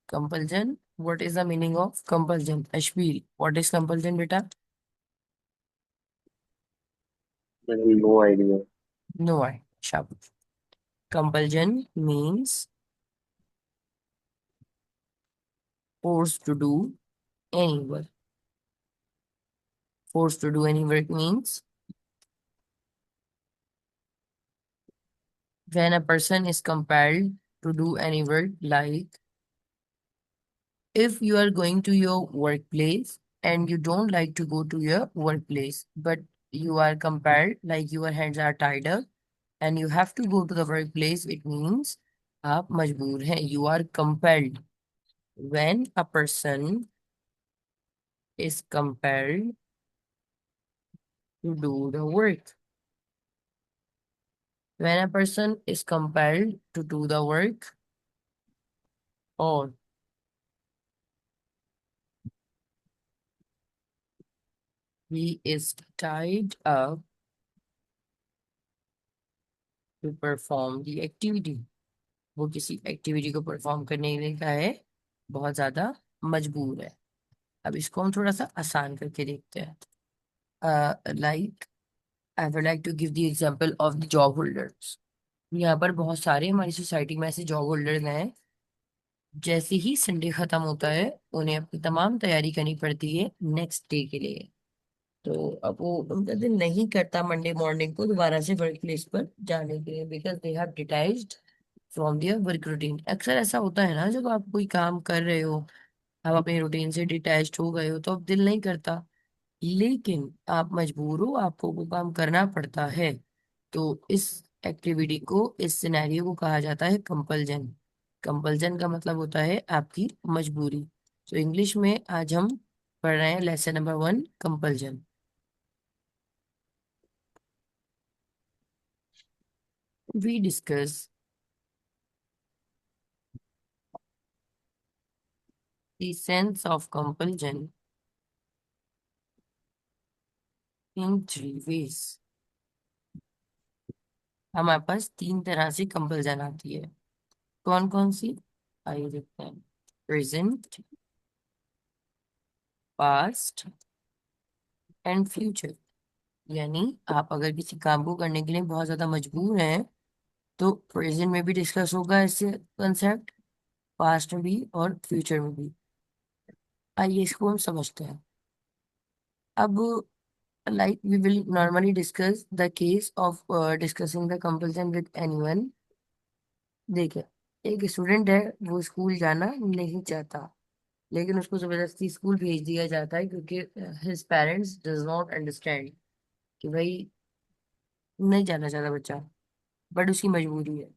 Compulsion. What is the meaning of compulsion? Ashbeel, what is compulsion, beta? No idea. No, I. Shabash. Compulsion means forced to do any work. Forced to do any work means when a person is compelled to do any work, like if you are going to your workplace and you don't like to go to your workplace, but you are compelled, like your hands are tied up and you have to go to the workplace, it means आप मजबूर हैं, you are compelled. When a person is compelled to do the work. When a person is compelled to do the work or he is tied up to perform the activity. वो किसी activity को perform करने के लिए क्या है, बहुत ज्यादा मजबूर है. अब इसको हम थोड़ा सा आसान करके देखते हैं. Like I would like to give the example of the job holders. यहाँ पर बहुत सारे हमारी सोसाइटी में ऐसे जॉब होल्डर्स हैं, जैसे ही संडे खत्म होता है उन्हें अपनी तमाम तैयारी करनी पड़ती है नेक्स्ट डे के लिए. तो अब वो उनका दिल नहीं करता मंडे मॉर्निंग को दोबारा से वर्क प्लेस पर जाने के लिए, because they have detached from their work routine. अक्सर ऐसा होता है ना, जब आप कोई काम कर रहे हो, आप अपने रूटीन से डिटैच्ड हो गए हो, तो अब दिल नहीं करता, लेकिन आप मजबूर हो, आपको वो काम करना पड़ता है. तो इस एक्टिविटी को, इस सिनेरियो को कहा जाता है कंपल्जन. कंपल्जन का मतलब होता है आपकी मजबूरी. तो इंग्लिश में आज हम पढ़ रहे हैं lesson number 1, compulsion. We discuss the sense of compulsion in three ways. हमारे पास तीन तरह से कंपल्सन आती है. कौन कौन सी, आइए देखते हैं. Present, past and future. यानी आप अगर किसी काम को करने के लिए बहुत ज्यादा मजबूर हैं, तो प्रेजेंट में भी डिस्कस होगा ऐसे कंसेप्ट, पास्ट में भी और फ्यूचर में भी. आइए इसको हम समझते हैं. अब like we will normally discuss the case of discussing the compulsion with anyone. देखिए, एक स्टूडेंट है, वो स्कूल जाना नहीं चाहता, लेकिन उसको जबरदस्ती स्कूल भेज दिया जाता है क्योंकि his parents does not understand कि भाई नहीं जाना चाहता बच्चा, बट उसकी मजबूरी है.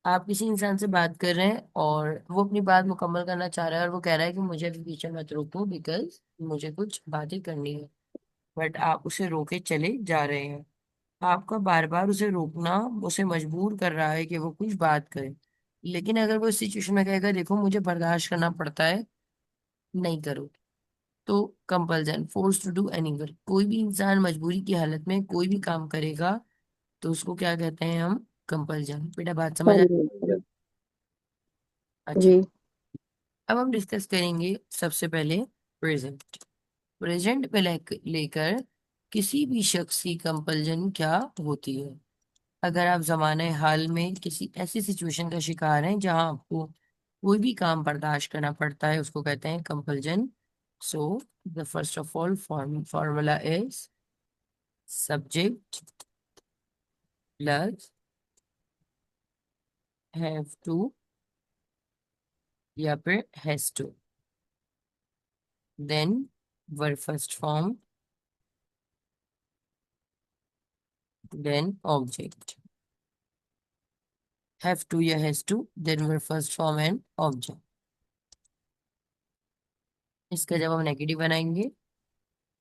आप किसी इंसान से बात कर रहे हैं और वो अपनी बात मुकम्मल करना चाह रहा है और वो कह रहा है कि मुझे अभी पीछे मत रोको बिकॉज मुझे कुछ बातें करनी है, बट आप उसे रोके चले जा रहे हैं. आपका बार बार उसे रोकना उसे मजबूर कर रहा है कि वो कुछ बात करे. लेकिन अगर वो इस सिचुएशन में कहेगा देखो मुझे बर्दाश्त करना पड़ता है, नहीं करो, तो compulsion, force to do any work. कोई भी इंसान मजबूरी की हालत में कोई भी काम करेगा तो उसको क्या कहते हैं हम, कंपल्जन. बेटा बात हाँ समझ आ. जी। अच्छा, जी। अब हम डिस्कस करेंगे सबसे पहले प्रेजेंट. प्रेजेंट में लेकर किसी भी शख्स की कंपल्जन क्या होती है. अगर आप जमाने हाल में किसी ऐसी सिचुएशन का शिकार हैं जहां आपको कोई भी काम बर्दाश्त करना पड़ता है, उसको कहते हैं compulsion. So the first of all formula is subject plus have to या फिर has to, then verb first form, then object. Have to या has to, then verb first form and object. इसका जब हम नेगेटिव बनाएंगे,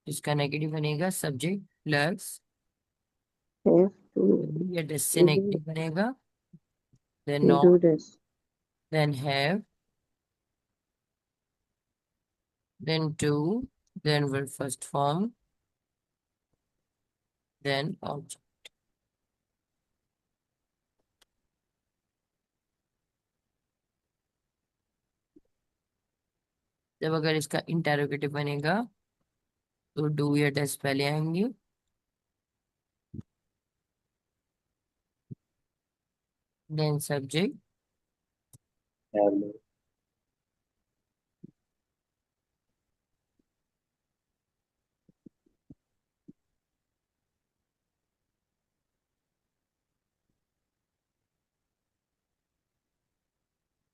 इसका negative बनेगा subject plus have to या दिस से नेगेटिव बनेगा, then do not, this. then have, then do, then verb first form, then object. जब अगर इसका इंटेरोगेटिव बनेगा तो डू या डस पहले आएंगे, देन सब्जेक्ट, have में।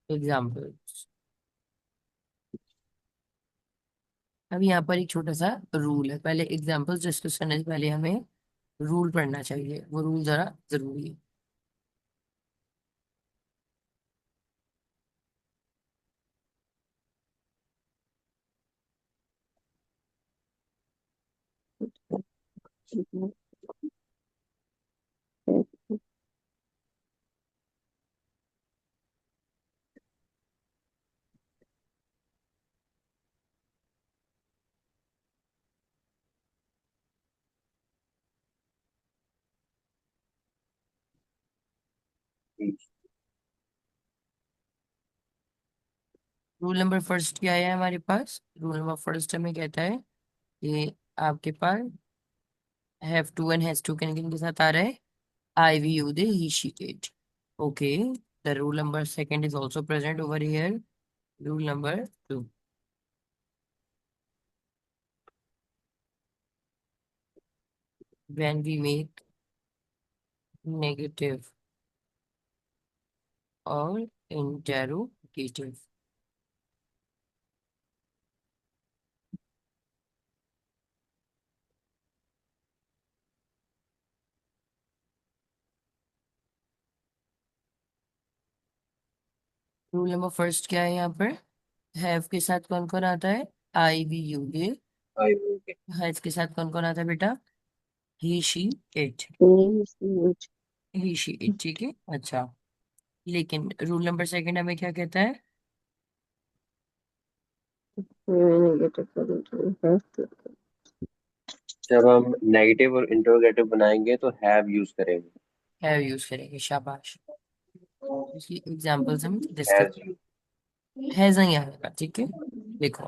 एग्जाम्पल। अब यहाँ पर एक छोटा सा रूल है, पहले एग्जाम्पल्स डिस्कस करने से पहले हमें रूल पढ़ना चाहिए, वो रूल जरा जरूरी है। रूल नंबर फर्स्ट क्या है हमारे पास? रूल नंबर फर्स्ट हमें कहता है कि आपके पास have to and has to किन के साथ आ रहा है? I we you they he she it. Okay, the rule number second is also present over here. Rule number two, when we make negative or interrogative, rule number first क्या है यहाँ पर? हैव के साथ कौन कौन आता है? I we you they. I will get has के साथ कौन कौन आता है बेटा? He she it. He she it, ठीक है। अच्छा, लेकिन रूल नंबर सेकंड हमें क्या कहता है? जब हम नेगेटिव और इंटरोगेटिव बनाएंगे तो हैव यूज करेंगे। हैव यूज करेंगे, शाबाश। इसकी एग्जांपल्स हम डिस्कस। Has use. हैज नहीं आएगा, ठीक है। देखो,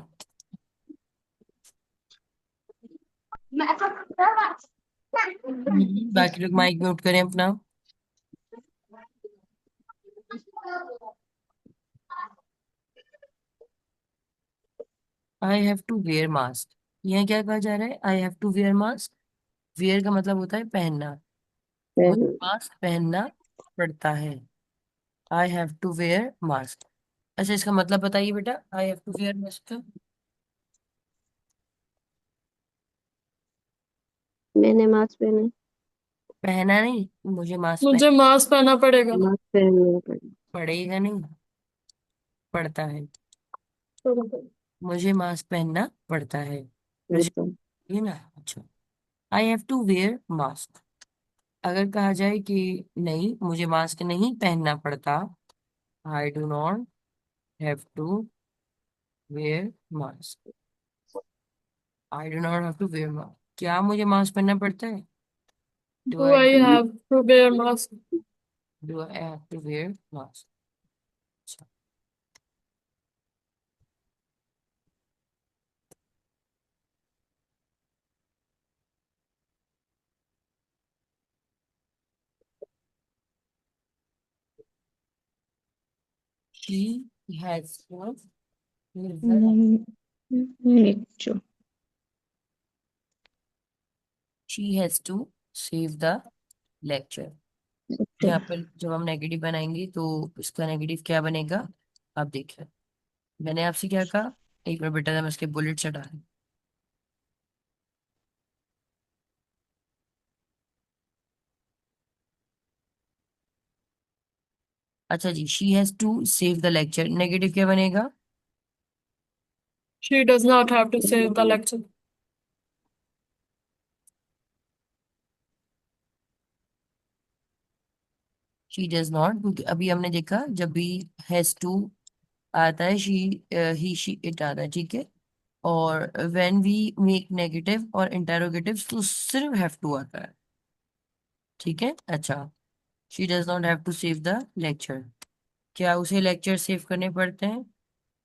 बाकी लोग माइक म्यूट करें अपना। I have to wear mask, यह क्या कहा जा रहा है? I have to wear mask. Wear का मतलब होता है पहनना, मुझे मास्क पहनना पड़ता है। I have to wear mask. अच्छा, इसका मतलब बताइए बेटा, I have to wear mask का। मैंने मास्क पहने। पहना नहीं, मुझे मास्क मुझे मास्क पहनना पड़ेगा। मास्क पहनना पड़े। पड़ेगा नहीं, पड़ता है। मुझे मास्क पहनना पड़ता है, मुझे, पड़ता। ये ना। अच्छा, I have to wear mask. अगर कहा जाए कि नहीं, मुझे मास्क नहीं पहनना पड़ता, I do not have to wear mask. I do not have to wear mask, क्या मुझे मास्क पहनना पड़ता है? Do do I I have to wear mask? Do I have to wear mask? she has to give the नीचो। she has to save the lecture। यहाँ पर जब हम नेगेटिव बनाएंगे तो इसका नेगेटिव क्या बनेगा? आप देखिए, मैंने आपसे क्या कहा? एक बार बेटा मैं इसके बुलेट चढ़ा रहा हूँ। अच्छा जी, she has to save the lecture, negative क्या बनेगा? She does not have to save the lecture. She does not, क्योंकि अभी हमने देखा जब भी हैज टू आता है, शी ही शी इट आता है, ठीक है। और व्हेन वी मेक नेगेटिव और इंटेरोगेटिव तो सिर्फ हैव टू आता है, ठीक है। अच्छा, she does not have to save the lecture, क्या उसे लेक्चर सेव करने पड़ते हैं?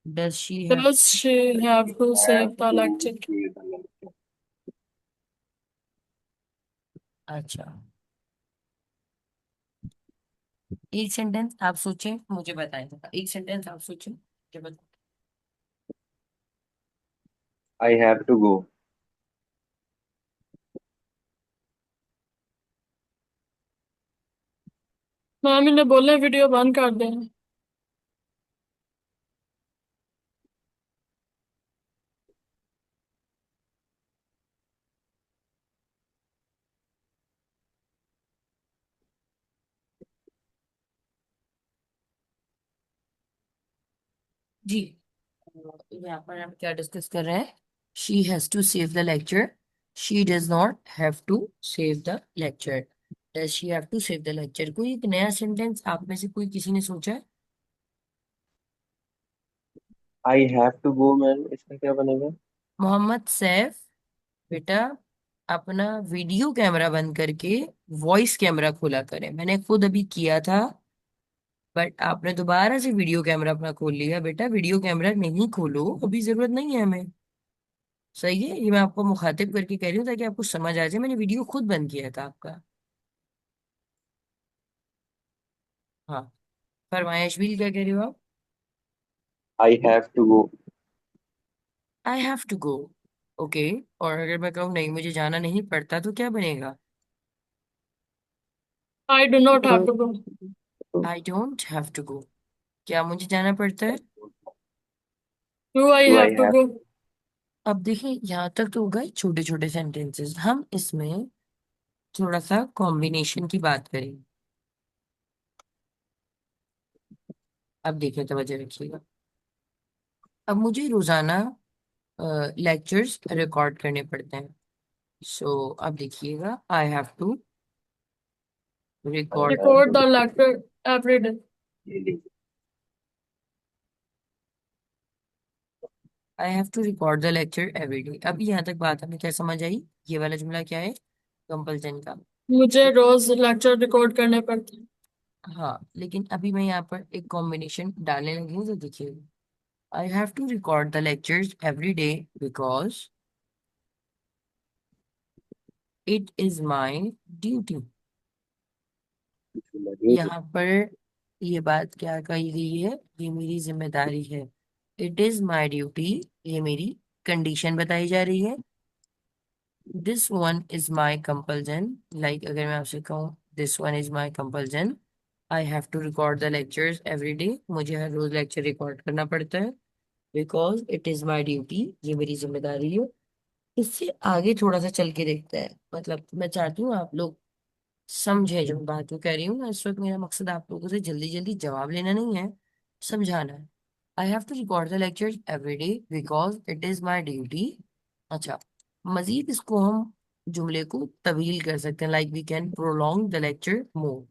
Does she have Does she have to have save the to lecture? save the lecture. अच्छा, एक सेंटेंस आप सोचें मुझे बताएं, एक सेंटेंस आप सोचें मुझे बताएं। I have to go. Ma'am इन्हें बोले वीडियो बंद कर दें। जी, यहाँ पर हम क्या डिस्कस कर रहे हैं? She has to save the lecture, she does not have to save the lecture. Does she have to save the lecture? कोई एक नया सेंटेंस आप में से कोई किसी ने सोचा है? I have to go ma'am, इसका क्या बनेगा? मोहम्मद सैफ, बेटा अपना वीडियो कैमरा बंद करके वॉइस कैमरा खोला करें। मैंने खुद अभी किया था, बट आपने दोबारा से वीडियो कैमरा अपना खोल लिया। बेटा वीडियो कैमरा नहीं खोलो, अभी जरूरत नहीं है हमें। सही है, ये मैं आपको मुखातिब करके कह रही हूँ ताकि आपको समझ आ जाए। मैंने वीडियो खुद बंद किया था आपका। हाँ, फरमाइश भी क्या कह रहे हो आप? I have to go. I have to go. Okay, और अगर मैं कहूँ नहीं मुझे जाना नहीं पड़ता तो क्या बनेगा? I do not have to go. I don't have to go. क्या मुझे जाना पड़ता है? Do I Do I have to have? go? अब देखिए, यहाँ तक तो हो गए छोटे छोटे सेंटेंसेस। हम इसमें थोड़ा सा कॉम्बिनेशन की बात करें। अब देखिए, तवज्जो रखिएगा। अब मुझे रोजाना लेक्चर्स रिकॉर्ड करने पड़ते हैं। सो अब देखिएगा, I have to I record have Record to the lecture every day. daily. I have to record the lecture every day. अब यहाँ तक बात हमें क्या समझ आई? ये वाला जुमला क्या है? कंपल्सन का। मुझे रोज लेक्चर रिकॉर्ड करने पड़ते हैं। हाँ, लेकिन अभी मैं यहाँ पर एक कॉम्बिनेशन डालने लगी हूँ, तो देखिए, I have to record the lectures every day because it is my duty. Duty. यहाँ पर ये बात क्या कही गई है? ये मेरी जिम्मेदारी है। इट इज माई ड्यूटी, ये मेरी कंडीशन बताई जा रही है। This one is my compulsion, like अगर मैं आपसे कहूँ this one is my compulsion, I have to record the lectures every day, मुझे हर रोज लेक्चर रिकॉर्ड करना पड़ता है। Because it is my duty, ये मेरी जिम्मेदारी है। इससे आगे थोड़ा सा चल के देखते हैं। मतलब मैं चाहती हूँ आप लोग समझे जो मैं बात को कह रही हूँ ना। इस वक्त मेरा मकसद आप लोगों से जल्दी जल्दी जवाब लेना नहीं है, समझाना है। I have to record the lecture every day because it is my duty. अच्छा, मजीद इसको हम जुमले को तवील कर सकते हैं, like we can prolong the lecture more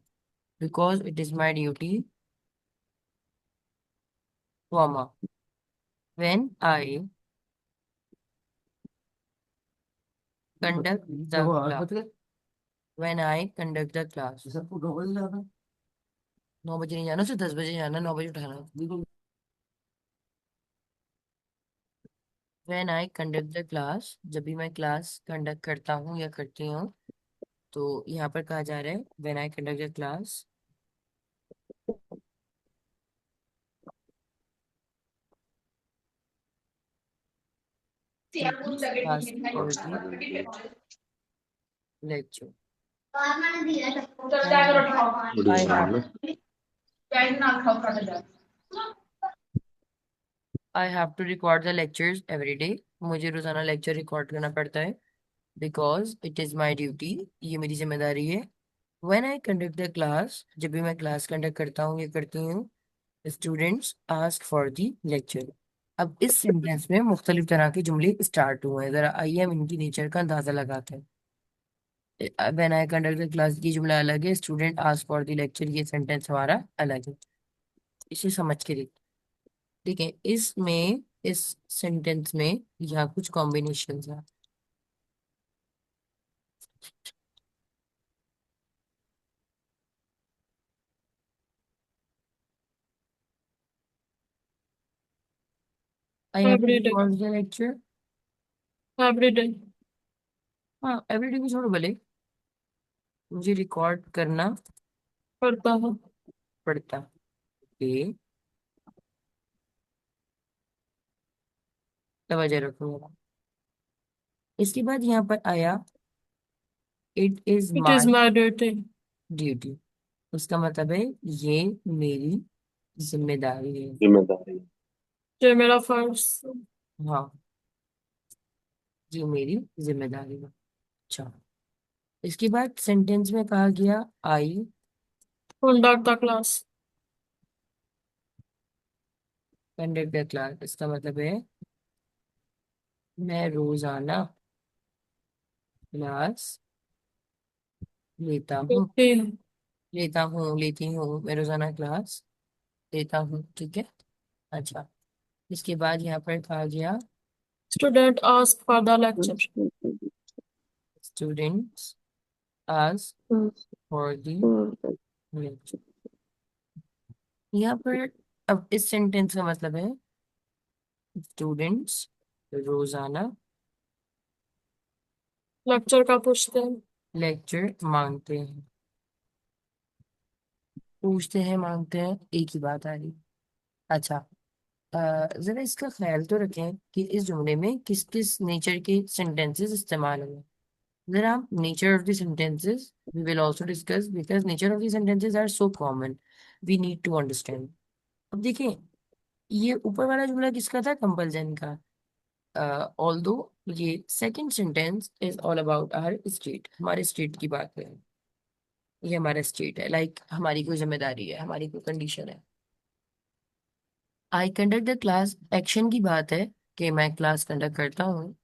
because it is my duty, comma when I conduct the class, when I conduct the class. 9 बजे नहीं जाना, सिर्फ 10 बजे जाना, 9 बजे उठाना। When I conduct the class, जब भी मैं क्लास कंडक्ट करता हूँ या करती हूँ, तो यहाँ पर कहा जा रहा है when I conduct the class, students ask for the lecture. When Good I have evening. I have to record the lectures every day, मुझे रोजाना लेक्चर रिकॉर्ड करना पड़ता है। Because it is my duty, ये मेरी जिम्मेदारी है। When I conduct the class, जब भी मैं क्लास कंडक्ट करता हूँ या करती हूँ, students ask for the lecture. अब इस सेंटेंस में मुख्तलिफ तरह के जुमले स्टार्ट हुए हैं, जरा आइए हम इनकी नेचर का अंदाजा लगाते हैं। When I conduct the class की जुमला अलग है, student ask for the lecture ये सेंटेंस हमारा अलग है। इसे समझ के देखते हैं। ठीक है, इसमें इस सेंटेंस में यहाँ कुछ कॉम्बिनेशन है। I have to Every day. Record the lecture. Every day. हाँ, एवरीडे भी छोड़ो भले, मुझे रिकॉर्ड करना पढ़ता हूँ। पड़ता है। तवज्जो रखूंगा। इसके बाद यहाँ पर आया it is It is my my duty. Duty. उसका मतलब है ये मेरी जिम्मेदारी है। जिम्मेदारी। ये मेरा फर्ज। हाँ, ये मेरी जिम्मेदारी है। अच्छा, इसके बाद सेंटेंस में कहा गया आई Conduct the class. Conduct the class. इसका मतलब है मैं रोजाना क्लास लेता हूँ। लेती हूँ। लेती हूँ, मैं रोजाना क्लास लेता हूँ। ठीक है। अच्छा, इसके बाद यहाँ पर कहा गया Student ask for the lecture. Students ask for the lecture. यहाँ पर अब इस सेंटेंस का मतलब है स्टूडेंट्स रोजाना लेक्चर का पूछते हैं। लेक्चर मांगते हैं। पूछते हैं मांगते हैं एक ही बात आ रही। अच्छा, जरा इसका ख्याल तो रखें कि इस जुमले में किस किस नेचर के सेंटेंसेस इस्तेमाल हुए। जरा हम nature of the sentences we will also discuss because nature of the sentences are so common, we need to understand. अब देखिए, ये ऊपर वाला जुमला किसका था? कंपल्सन का। ऑल्दो ये second sentence is all about our state, हमारे स्टेट की बात है। ये हमारा स्टेट है, लाइक हमारी कोई जिम्मेदारी है, हमारी कोई कंडीशन है। आई कंडक्ट द क्लास एक्शन की बात है कि मैं क्लास कंडक्ट करता हूँ।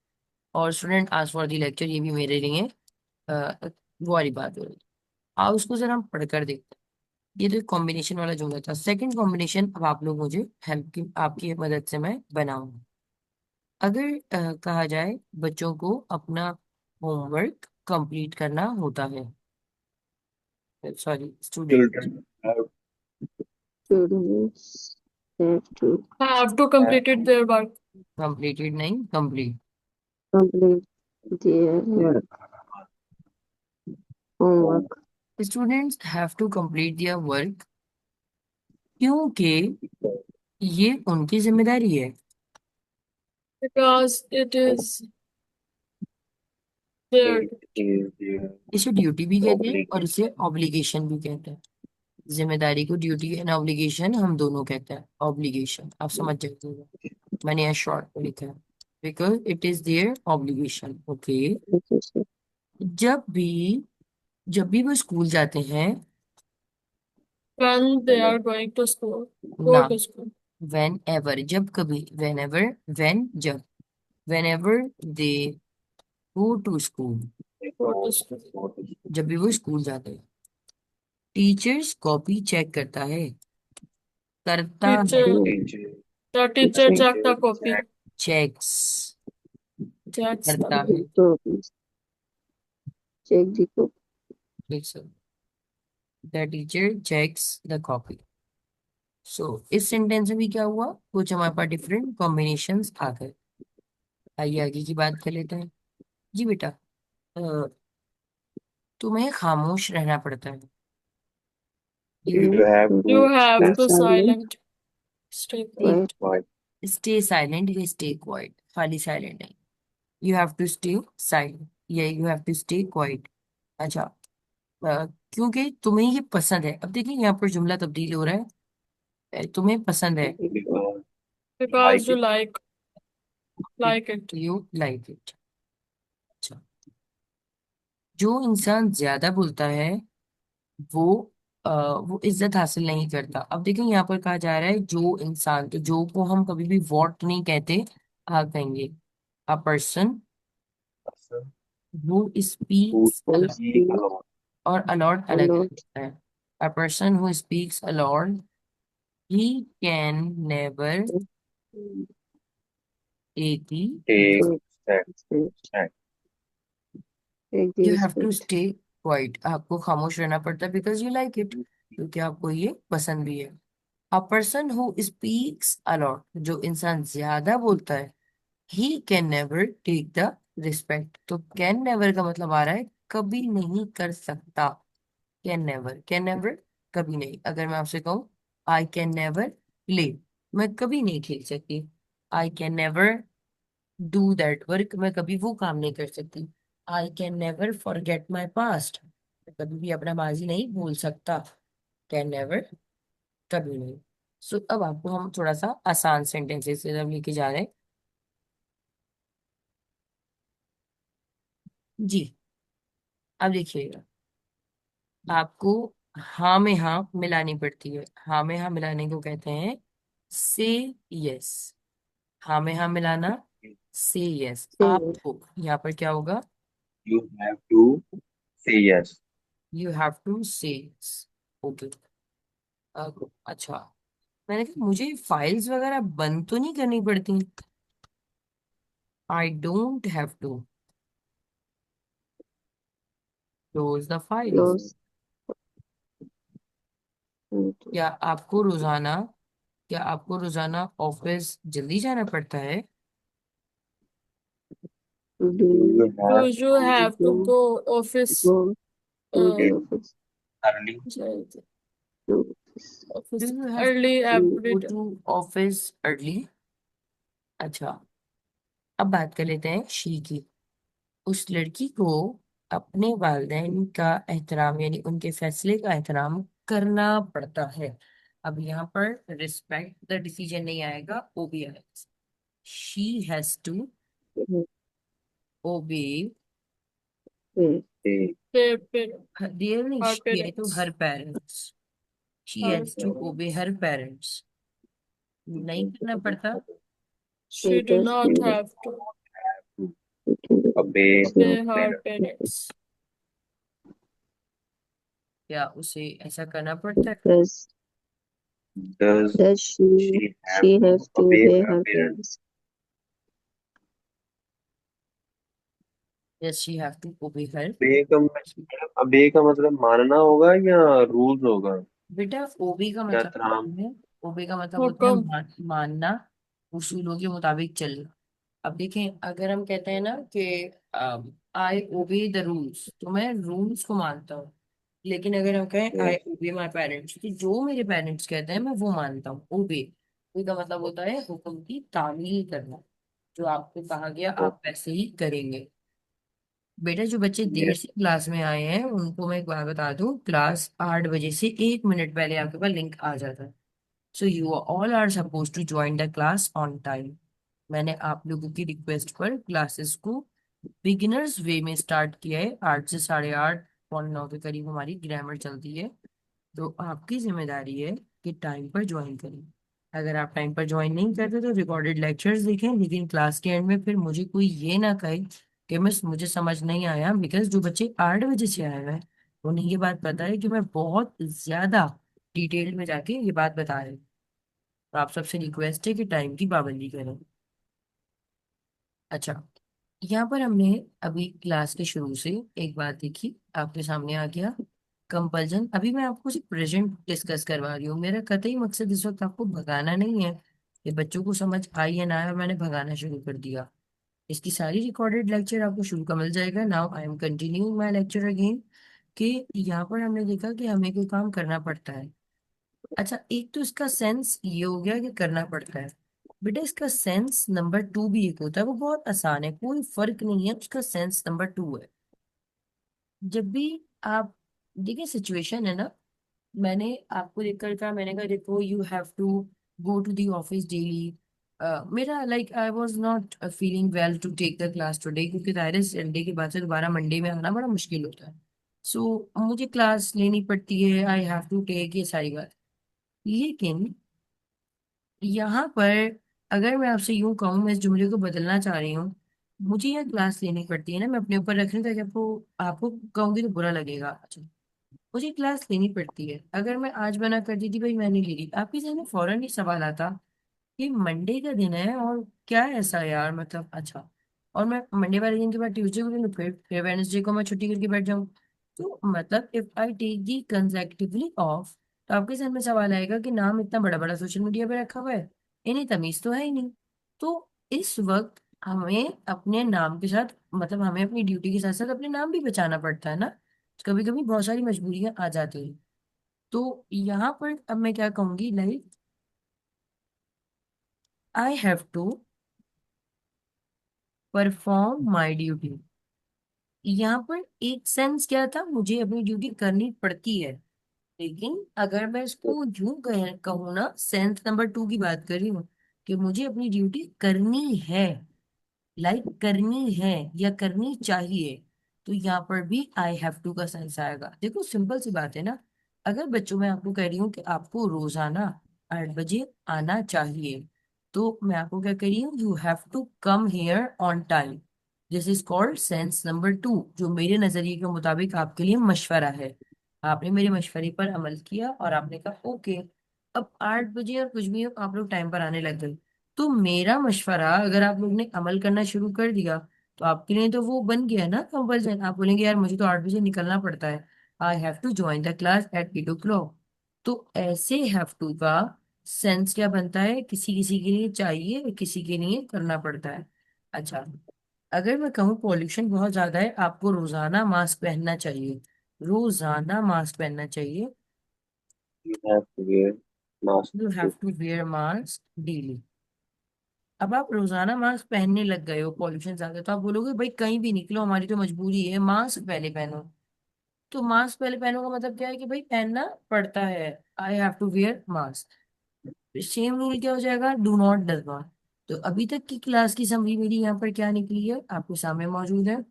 और student ask for the lecture, ये भी मेरे लिए वो वाली बात हो रही है। आओ उसको जरा हम पढ़कर देखते हैं। ये तो कॉम्बिनेशन वाला जुमला था। सेकंड कॉम्बिनेशन अब आप लोग मुझे हेल्प की आपकी मदद से मैं बनाऊंगा। अगर कहा जाए बच्चों को अपना होमवर्क कंप्लीट करना होता है, sorry student, children have Students have to Have to complete it their work. Completed नहीं complete. complete their homework. Students have to complete their work क्योंकि ये उनकी जिम्मेदारी है। Because it is their it is their इसे duty भी कहते हैं और ऑब्लिगेशन। इसे ऑब्लिगेशन भी कहते हैं। जिम्मेदारी को ड्यूटी एंड ऑब्लिगेशन हम दोनों कहते हैं। ऑब्लिगेशन आप समझ जाते हो, मैंने यहाँ शॉर्ट में लिखा है because it is their obligation. Okay. Education. जब भी जब भी वो स्कूल जाते हैं when they are going to school. ना, Go to school. Whenever जब कभी, वेन एवर वेन जब, whenever they go to school, Go to school. जब भी वो स्कूल जाते हैं। टीचर्स कॉपी चेक करता है, करता है, Teacher. Teacher The teacher Check check the copy. Checks Checks the करता the है। copies. Check the copy. ठीक sir, the teacher checks the copy. So इस सेंटेंस में भी क्या हुआ, कुछ हमारे पास डिफरेंट कॉम्बिनेशंस आ गए। आइए आगे की बात कर लेते हैं। जी बेटा, अ, तुम्हें खामोश रहना पड़ता है। You you You have have to You to have stay to silent. silent. Stay quiet. Quiet. White stay silent या स्टे क्वाइट, खाली साइलेंट नहीं। You have to stay silent या you have to stay quiet. अच्छा, क्योंकि तुम्हें ये पसंद है। अब देखिए यहाँ पर जुमला तब्दील हो रहा है, तुम्हें पसंद है, because Because like you it. like it. You like it. अच्छा, जो इंसान ज्यादा बोलता है वो वो इज्जत हासिल नहीं करता। अब देखिए यहाँ पर कहा जा रहा है जो इंसान, तो जो को हम कभी भी वॉट नहीं कहते, आ कहेंगे a person who who speaks Who speak speak a lot. और अलॉट a अलग lot. होता है। A person who speaks a lot he can never take the take Take stand. take the you have to respect. Stay quiet, आपको खामोश रहना पड़ता है because you like it, क्योंकि आपको ये पसंद भी है। A person who speaks a lot, जो इंसान ज्यादा बोलता है, he can never take the respect. तो कैन नेवर का मतलब आ रहा है कभी नहीं कर सकता। कैन नेवर कभी नहीं। अगर मैं आपसे कहूँ आई कैन नेवर प्ले, मैं कभी नहीं खेल सकती। I can never do that work, मैं कभी वो काम नहीं कर सकती। I can never forget my past, मैं कभी भी अपना माजी नहीं भूल सकता। कैन नेवर कभी नहीं। सो अब आपको हम थोड़ा सा आसान सेंटेंसेस से जब लेके जा रहे हैं। जी, अब देखिएगा, आपको हाँ में हाँ मिलानी पड़ती है। हाँ में हाँ मिलाने को कहते हैं से यस। हाँ में हाँ मिलाना, से यस। say आपको यहाँ पर क्या होगा? You have to say yes. You have to say yes. Okay. अच्छा, मैंने कहा मुझे फाइल्स वगैरह बंद तो नहीं करनी पड़ती? I don't have to close the files. close to क्या आपको रोजाना क्या आपको रोजाना ऑफिस जल्दी जाना पड़ता है? Do do you Do have you to have to you go office? go to Uh, the get office early? to do office you have early mm, every go day. To office early? अच्छा, अब बात कर लेते हैं she की। उस लड़की को अपने वालिदैन का एहतराम यानी उनके फैसले का एहतराम करना पड़ता है। अब यहाँ पर रिस्पेक्ट द डिसीजन नहीं आएगा, ओबी आएगा। She has to mm, obey Say Parents, their, नहीं our शी है तो parents, her parents. She our has to obey parents. Her parents. नहीं करना पड़ता। She it do does not not have to obey not obey her parents. parents. क्या उसे ऐसा करना पड़ता है? does Does does she have she to has to obey obey her her parents? parents? Yes, she have to obey her. obey का मतलब मानना होगा या रूल्स होगा बेटा ओबी का या मतलब एहतराम? होता है, ओबी का मतलब होता है हुक्म. मानना, उसूलों के मुताबिक चलना। अब देखें, अगर हम कहते हैं ना कि आई ओबे द रूल्स, तो मैं रूल्स को मानता हूँ। लेकिन अगर हम कहें आई Yes. ओबे माई पेरेंट्स, तो जो मेरे पेरेंट्स कहते हैं मैं वो मानता हूँ। ओबे ओबे का मतलब होता है हुक्म की तामील करना। जो आपको कहा गया आप वैसे ही करेंगे। बेटा जो बच्चे देर Yes. से क्लास में आए हैं उनको मैं एक बात बता दूं, क्लास 8 बजे से 1 मिनट पहले आपके पास लिंक आ जाता है। So you all are suppose to join the class on time. मैंने आप लोगों की रिक्वेस्ट पर क्लासेस को बिगिनर्स वे में स्टार्ट किया है। 8 से 8:30 9 के करीब हमारी ग्रामर चलती है। तो आपकी जिम्मेदारी है कि टाइम पर ज्वाइन करें। अगर आप टाइम पर ज्वाइन नहीं करते तो रिकॉर्डेड लेक्चर्स देखें, लेकिन क्लास के एंड में फिर मुझे कोई ये ना कहे कि मिस मुझे समझ नहीं आया, बिकॉज जो बच्चे 8 बजे से आए हुए हैं उन्हें ये बात पता है कि मैं बहुत ज्यादा डिटेल में जाके ये बात बता रही हूँ। तो आप सबसे रिक्वेस्ट है कि टाइम की पाबंदी करें। अच्छा, यहाँ पर हमने अभी क्लास के शुरू से एक बात देखी, आपके सामने आ गया कंपल्जन। अभी मैं आपको सिर्फ प्रेजेंट डिस्कस करवा रही हूँ, मेरा कतई मकसद इस वक्त आपको भगाना नहीं है। ये बच्चों को समझ आई या ना आया, मैंने भगाना शुरू कर दिया। इसकी सारी रिकॉर्डेड लेक्चर आपको शुरू का मिल जाएगा। Now I am continuing my lecture again. कि यहाँ पर हमने देखा कि हमें कोई काम करना पड़ता है। अच्छा, एक तो इसका सेंस ये हो गया कि करना पड़ता है। बेटा इसका सेंस नंबर 2 भी एक होता है, वो बहुत आसान है, कोई फर्क नहीं है, उसका सेंस नंबर 2 है। जब भी आप देखिए सिचुएशन है ना, मैंने आपको देखकर कहा, मैंने कहा देखो you have to go to the office daily. मेरा like I was not feeling well to take the class today, क्योंकि दायरे संडे के बाद से दोबारा मंडे में आना बड़ा मुश्किल होता है। सो मुझे क्लास लेनी पड़ती है, आई हैव टू टेक, ये सारी बात। लेकिन यहाँ पर अगर मैं आपसे यूं कहूँ, मैं इस जुमले को बदलना चाह रही हूँ, मुझे यह क्लास लेनी पड़ती है ना, मैं अपने ऊपर रखने का, जब आपको आपको कहूंगी तो बुरा लगेगा। अच्छा, मुझे क्लास लेनी पड़ती है, अगर मैं आज मना कर दी थी भाई मैं नहीं ले रही, आपके जहन में फौरन ही सवाल आता कि मंडे का दिन है और क्या ऐसा यार, मतलब अच्छा, और मैं मंडे वाले दिन के बाद ट्यूसडे को दिन, फिर वेडनेसडे को मैं छुट्टी करके बैठ जाऊँ। तो मतलब if I take the consecutively off, तो आपके जहन में सवाल आएगा कि नाम इतना बड़ा बड़ा सोशल मीडिया पे रखा हुआ है, इन्हें तमीज तो है ही नहीं। तो इस वक्त हमें अपने नाम के साथ, मतलब हमें अपनी ड्यूटी के साथ साथ अपने नाम भी बचाना पड़ता है ना। कभी कभी बहुत सारी मजबूरियां आ जाती हैं। तो यहाँ पर अब मैं क्या कहूंगी, like I have to perform my duty. यहाँ पर एक सेंस क्या था, मुझे अपनी ड्यूटी करनी पड़ती है। लेकिन अगर मैं इसको यूं कहूँ ना, सेंस नंबर 2 की बात कर रही हूँ, कि मुझे अपनी ड्यूटी करनी है, लाइक करनी है या करनी चाहिए, तो यहाँ पर भी आई हैव टू का सेंस आएगा। देखो सिंपल सी बात है ना। अगर बच्चों मैं आपको कह रही हूँ कि आपको रोजाना 8 बजे आना चाहिए, तो मैं आपको क्या कह रही हूँ, you have to come here on time. This is called sense number 2, जो मेरे नजरिए के मुताबिक आपके लिए मशवरा है। आपने मेरे मशवरे पर अमल किया और आपने कहा ओके, अब 8 बजे और कुछ भी हो, आप लोग टाइम पर आने लग गए। तो मेरा मशवरा अगर आप लोग ने अमल करना शुरू कर दिया, तो आपके लिए तो वो बन गया ना कंपल्सन। आप बोलेंगे यार मुझे तो 8 बजे निकलना पड़ता है, I have to join the class at 8 o'clock। तो ऐसे हैव टू का सेंस क्या बनता है, किसी किसी के लिए चाहिए और किसी के लिए करना पड़ता है। अच्छा, अगर मैं कहूँ पॉल्यूशन बहुत ज्यादा है, आपको रोजाना मास्क पहनना चाहिए, रोजाना मास्क पहनना चाहिए, You have to wear mask. You have to wear mask daily. अब आप रोजाना मास्क पहनने लग गए हो, पॉल्यूशन ज्यादा है, तो आप बोलोगे भाई कहीं भी निकलो हमारी तो मजबूरी है, मास्क पहले पहनो। तो मास्क पहले पहनो का मतलब क्या है कि भाई पहनना पड़ता है, I have to wear mask. Same rule क्या हो जाएगा, डू नॉट डज नॉट। तो अभी तक की क्लास की समरी मेरी यहाँ पर क्या निकली है, आपके सामने मौजूद है।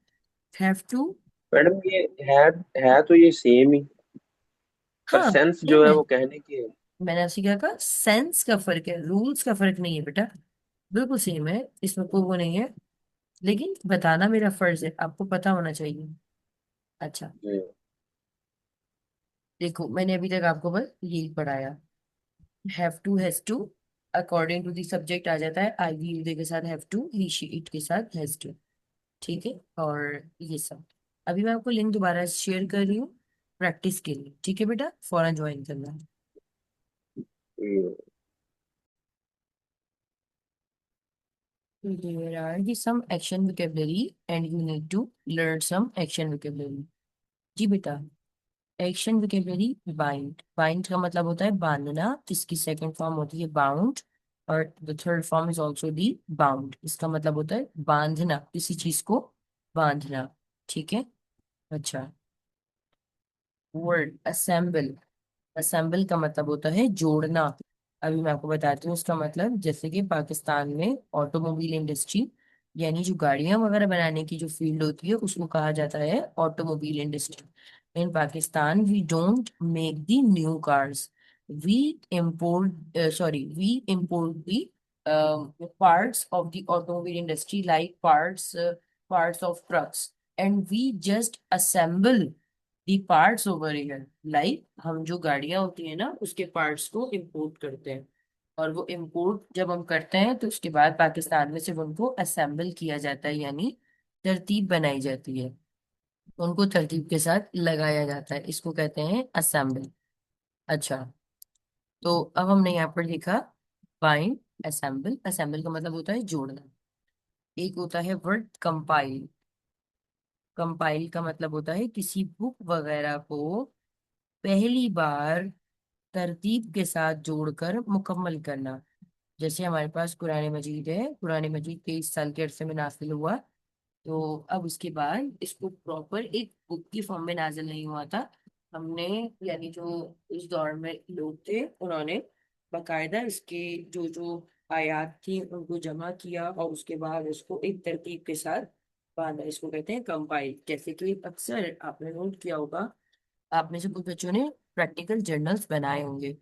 हैव टू, मैडम ये है तो ये सेम ही, पर हाँ सेंस जो सेम है है। वो कहने की है। मैंने आपसे क्या कहा, सेंस का फर्क है, रूल्स का फर्क नहीं है बेटा, बिल्कुल सेम है, इसमें कोई वो नहीं है। लेकिन बताना मेरा फर्ज है, आपको पता होना चाहिए। अच्छा, जी। देखो मैंने अभी तक आपको बस यही पढ़ाया। Have to, has to, according to the subject आ जाता है, आई वी यूज के साथ have to, he she it के साथ हैज टू। ठीक है, और ये सब अभी मैं आपको लिंक दोबारा शेयर कर रही हूँ प्रैक्टिस के लिए। ठीक है बेटा, फौरन ज्वाइन करना। हम्म, There are the some action vocabulary and you need to learn some action vocabulary। जी बेटा, एक्शन vocabulary, बाइंड, बाइंड का मतलब होता है बांधना, इसकी सेकंड फॉर्म होती है बाउंड, और the third form is also the bound. इसका मतलब होता है बांधना, किसी चीज को बांधना। ठीक है। अच्छा, वर्ड असेंबल, असेंबल का मतलब होता है जोड़ना। अभी मैं आपको बताती हूँ उसका मतलब। जैसे कि पाकिस्तान में ऑटोमोबाइल इंडस्ट्री, यानी जो गाड़ियां वगैरह बनाने की जो फील्ड होती है उसको कहा जाता है automobile industry. In Pakistan we don't make the new cars, we import, sorry we import the parts of the automobile industry, like parts of trucks, and we just assemble the parts over here। Like हम जो गाड़ियां होती है ना उसके parts को import करते हैं, और वो इंपोर्ट जब हम करते हैं तो उसके बाद पाकिस्तान में सिर्फ उनको असेंबल किया जाता है, यानी तरतीब बनाई जाती है, उनको तरतीब के साथ लगाया जाता है, इसको कहते हैं असेंबल। अच्छा, तो अब हमने यहाँ पर लिखा बाइंड, असेंबल। असेंबल का मतलब होता है जोड़ना। एक होता है वर्ड कंपाइल, कंपाइल का मतलब होता है किसी बुक वगैरह को पहली बार तरतीब के साथ जोड़कर मुकम्मल करना। जैसे हमारे पास कुरान मजीद है, कुरान मजीद 23 साल के अरसे में नाजिल हुआ, तो अब उसके बाद इसको प्रॉपर एक बुक की फॉर्म में नाजिल नहीं हुआ था। हमने, यानी जो उस दौर में लोग थे उन्होंने बाकायदा इसके जो जो आयात थी उनको जमा किया और उसके बाद उसको एक तरतीब के साथ बांधा, इसको कहते हैं कंपाइल। जैसे कि अक्सर आपने नोट किया होगा, आप में से कुछ बच्चों ने प्रैक्टिकल जर्नल्स बनाए होंगे।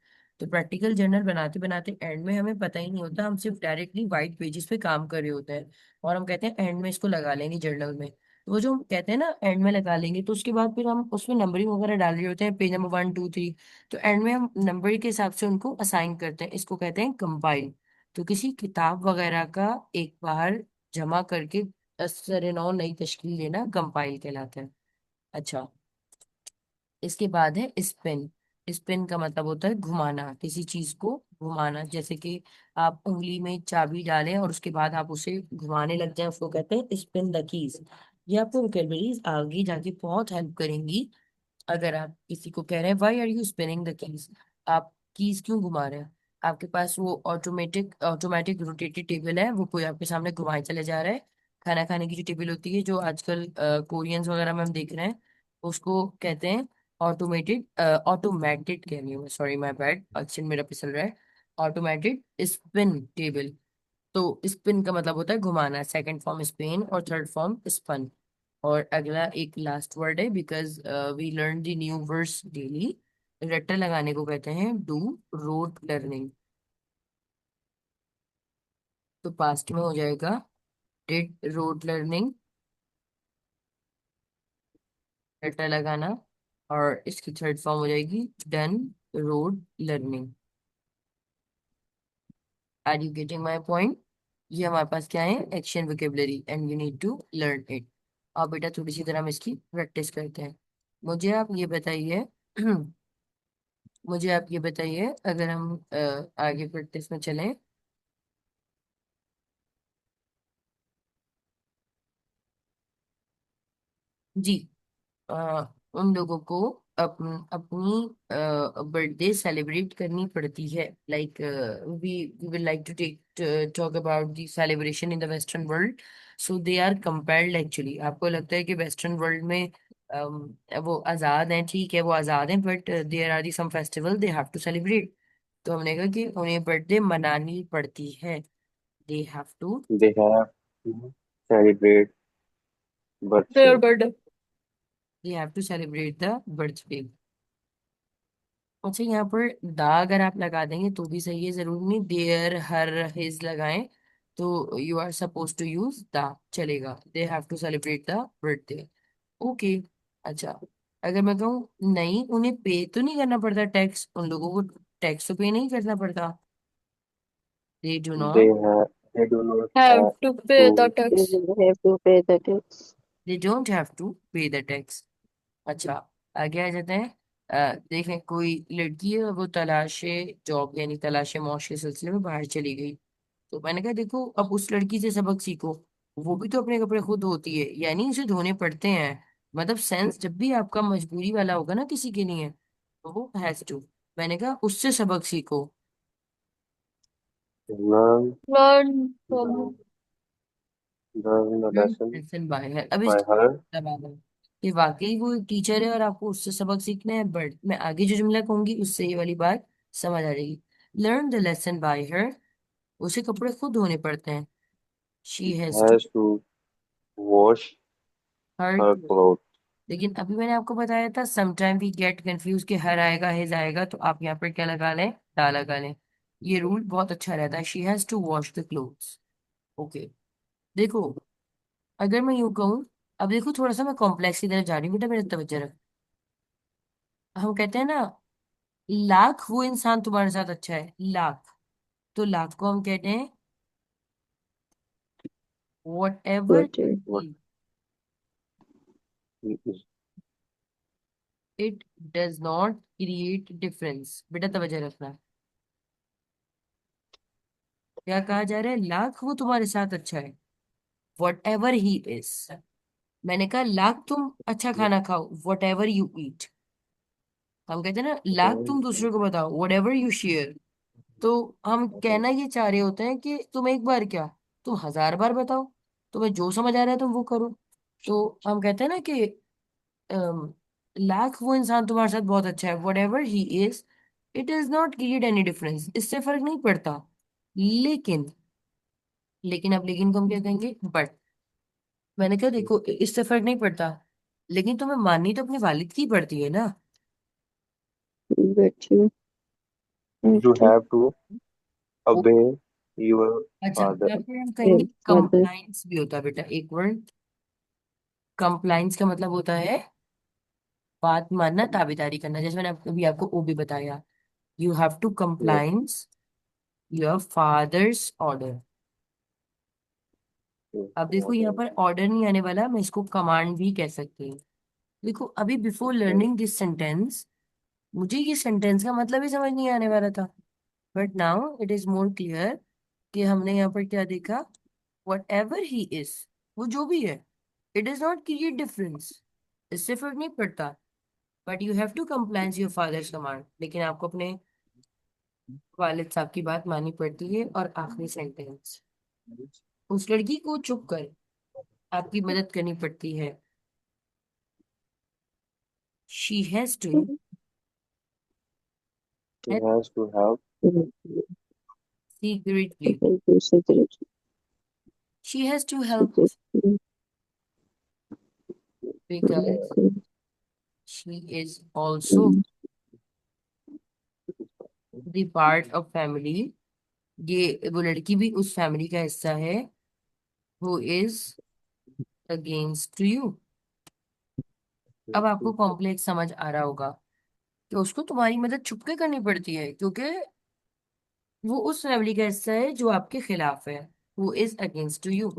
तो प्रैक्टिकल जर्नल बनाते बनाते एंड में हमें पता ही नहीं होता, हम सिर्फ डायरेक्टली वाइट पेजेस पे काम कर रहे होते हैं, और हम कहते हैं एंड में इसको लगा लेंगे जर्नल में। तो वो जो हम कहते हैं ना एंड में लगा लेंगे, तो उसके बाद फिर हम उसमें नंबरिंग वगैरह डाल रहे होते हैं, पेज नंबर 1 2 3। तो एंड में हम नंबर के हिसाब से उनको असाइन करते हैं, इसको कहते हैं कंपाइल। तो किसी किताब वगैरह का एक बार जमा करके सरे नौ नई तश्कील देना कंपाइल कहलाता है। अच्छा, इसके बाद है स्पिन। स्पिन का मतलब होता है घुमाना, किसी चीज को घुमाना। जैसे कि आप उंगली में चाबी डालें और उसके बाद आप उसे घुमाने लग जाए, उसको कहते हैं स्पिन द कीज। ये आपको वोकेबलरीज आगे जाके बहुत हेल्प करेंगी। अगर आप किसी को कह रहे हैं why are you spinning the keys, आप कीज क्यों घुमा रहे हैं, आपके पास वो ऑटोमेटिक ऑटोमेटिक रोटेटेड टेबल है, वो कोई आपके सामने घुमाए चले जा रहा है। खाना खाने की जो टेबल होती है, जो आजकल कोरियंस वगैरह में हम देख रहे हैं, उसको कहते हैं ऑटोमेटेड, ऑटोमेटेड कह रही हूँ, सॉरी माय बैड, अक्षर मेरा फिसल रहा है। Automated spin table. तो स्पिन का मतलब होता है घुमाना, सेकंड फॉर्म स्पेन और थर्ड फॉर्म स्पन। और अगला एक लास्ट वर्ड है, because we learn the new words daily. रट्टा लगाने को कहते हैं डू रोड लर्निंग। तो पास्ट में हो जाएगा डिड रोड लर्निंग, रट्टा लगाना। और इसकी थर्ड फॉर्म हो जाएगी done rote learning. Are you getting my point? ये हमारे पास क्या है, action vocabulary, and you need to learn it. अब बेटा थोड़ी सी तरह हम इसकी प्रैक्टिस करते हैं। मुझे आप ये बताइए मुझे आप ये बताइए, अगर हम आगे प्रैक्टिस में चलें। जी। अ, उन लोगों को अपनी बर्थडे सेलिब्रेट करनी पड़ती है, like we we will like to take talk about the celebration in the western world. So they are compared actually. आपको लगता है कि वेस्टर्न वर्ल्ड में वो आज़ाद हैं, ठीक है वो आज़ाद हैं, but there are the some festival they have to celebrate. तो हमने कहा कि उन्हें बर्थडे मनानी पड़ती है, they have to they have to celebrate their birthday. birthday. They have to celebrate the birthday. अच्छा, यहाँ पर दा अगर आप लगा देंगे तो भी सही है, जरूरी नहीं देयर हर हिज लगाएं। तो you are suppose to use the, चलेगा। They have to celebrate the birthday. Okay. अच्छा, अगर मैं कहूँ नहीं, उन्हें पे तो नहीं करना पड़ता टैक्स, उन लोगों को टैक्स तो पे नहीं करना पड़ता। They do they not have they do not Have have to to pay the They tax. will have to pay the tax. They don't have to pay the tax. अच्छा, आगे आ जाते हैं। देखें, कोई लड़की है, वो तलाशे जॉब यानी तलाशे मौज के सिलसिले में बाहर चली गई। तो मैंने कहा देखो, अब उस लड़की से सबक सीखो। वो भी तो अपने कपड़े खुद धोती है, यानी उसे धोने पड़ते हैं। मतलब सेंस जब भी आपका मजबूरी वाला होगा ना किसी के लिए, तो वो हैज टू। मैंने कहा उससे सबक सीखो। Learn Learn the from learn the lesson lesson bye है। अब बाय इसका हर। मतलब आ गया कि वाकई वो एक टीचर है और आपको उससे सबक सीखना है, बट मैं आगे जो जुमला कहूंगी उससे ये वाली बात समझ आ जाएगी। Learn the lesson by her. उसे कपड़े खुद धोने पड़ते हैं। She has to has to wash her. Her cloth. लेकिन अभी मैंने आपको बताया था समटाइम वी गेट कंफ्यूज कि हर आएगा हिज आएगा, तो आप यहाँ पर क्या लगा लें, दा लगा लें। ये रूल बहुत अच्छा रहता है, she has to wash the clothes. Okay. देखो, अगर मैं यूं कहूँ, अब देखो थोड़ा सा मैं कॉम्प्लेक्स की तरफ जा रही हूँ, बेटा मेरा तवज्जो रख। हम कहते हैं ना, लाख वो इंसान तुम्हारे साथ अच्छा है, लाख। तो लाख को हम कहते हैं what ever But what is it does not create difference. बेटा तवज्जो रखना, क्या कहा जा रहा है, लाख वो तुम्हारे साथ अच्छा है, वट एवर ही इज। मैंने कहा लाख तुम अच्छा खाना खाओ, वट एवर यू ईट। हम कहते हैं ना लाख तुम दूसरे को बताओ, वट एवर यू शेयर। तो हम कहना ये चाह रहे होते हैं कि तुम एक बार क्या, तुम 1000 बार बताओ, तुम्हें जो समझ आ रहा है तुम वो करो। तो हम कहते हैं ना कि अम, लाख वो इंसान तुम्हारे साथ बहुत अच्छा है, what ever he is, it is not create any difference, इससे फर्क नहीं पड़ता। लेकिन, लेकिन अब लेकिन को हम क्या कहेंगे, बट। मैंने कहा देखो, इससे फर्क नहीं पड़ता, लेकिन तुम्हें माननी तो अपने वालिद की पड़ती है ना। you have you to have to वो obey your अच्छा, father। यहाँ पे हम कहेंगे pay father. कंप्लाइंस भी होता है बेटा, एक वर्ड। कंप्लाइंस का मतलब होता है बात मानना, ताबेदारी करना। जैसे मैंने अभी आपको ओ भी बताया, you have to compliance your father's order. अब देखो यहाँ पर ऑर्डर नहीं आने वाला, मैं इसको कमांड भी कह सकती हूँ। देखो, अभी बिफोर लर्निंग दिस सेंटेंस मुझे ये सेंटेंस का मतलब ही समझ नहीं आने वाला था, but now it is more clear कि हमने यहाँ पर क्या देखा, वट एवर ही इज, वो जो भी है, it is not create difference, इससे फर्क नहीं पड़ता, but you have to compliance your father's command, लेकिन आपको अपने वालिद साहब की बात माननी पड़ती है। और आखिरी सेंटेंस, उस लड़की को चुप कर आपकी मदद करनी पड़ती है, she has to He has to have secretly, secret she has to help because she is also the part of family, ये वो लड़की भी उस फैमिली का हिस्सा है, हु इज अगेंस्ट यू। अब आपको कॉम्प्लेक्स समझ आ रहा होगा कि उसको तुम्हारी मदद छुप के करनी पड़ती है, क्योंकि वो उस फैमिली का हिस्सा है जो आपके खिलाफ है, हु इज अगेंस्ट यू।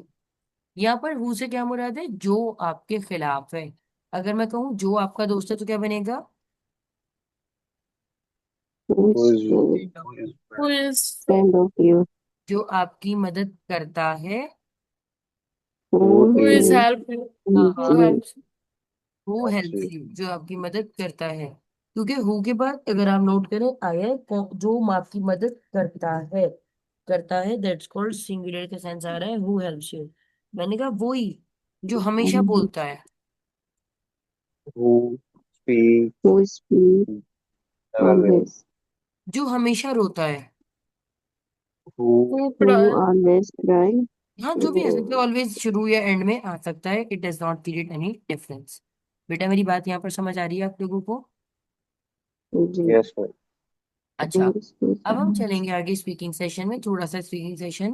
यहाँ पर हु से क्या मुराद है, जो आपके खिलाफ है। अगर मैं कहूँ जो आपका दोस्त है तो क्या बनेगा, who Who is is who is Who is friend of you, जो आपकी मदद करता है, who who is is help you? हाँ Who हाँ, you, helps you? Who helps helps you? You, जो आपकी मदद करता है। क्योंकि हु के बाद अगर आप नोट करें आया है जो आपकी मदद करता है, दैट्स कॉल्ड सिंगुलर का सेंस आ रहा है, हु हेल्प्स यू। मैंने कहा वो ही जो हमेशा बोलता है, Who speaks who speak always? always, जो हमेशा रोता है। Who Who who cry? always cry, हाँ, जो भी आ सकता है, ऑलवेज शुरू या एंड में आ सकता है, it does not create any difference. बेटा मेरी बात यहाँ पर समझ आ रही है आप लोगों को? जी, yes, ma'am. अच्छा, who speak अब हम always, चलेंगे आगे स्पीकिंग सेशन में, थोड़ा सा स्पीकिंग सेशन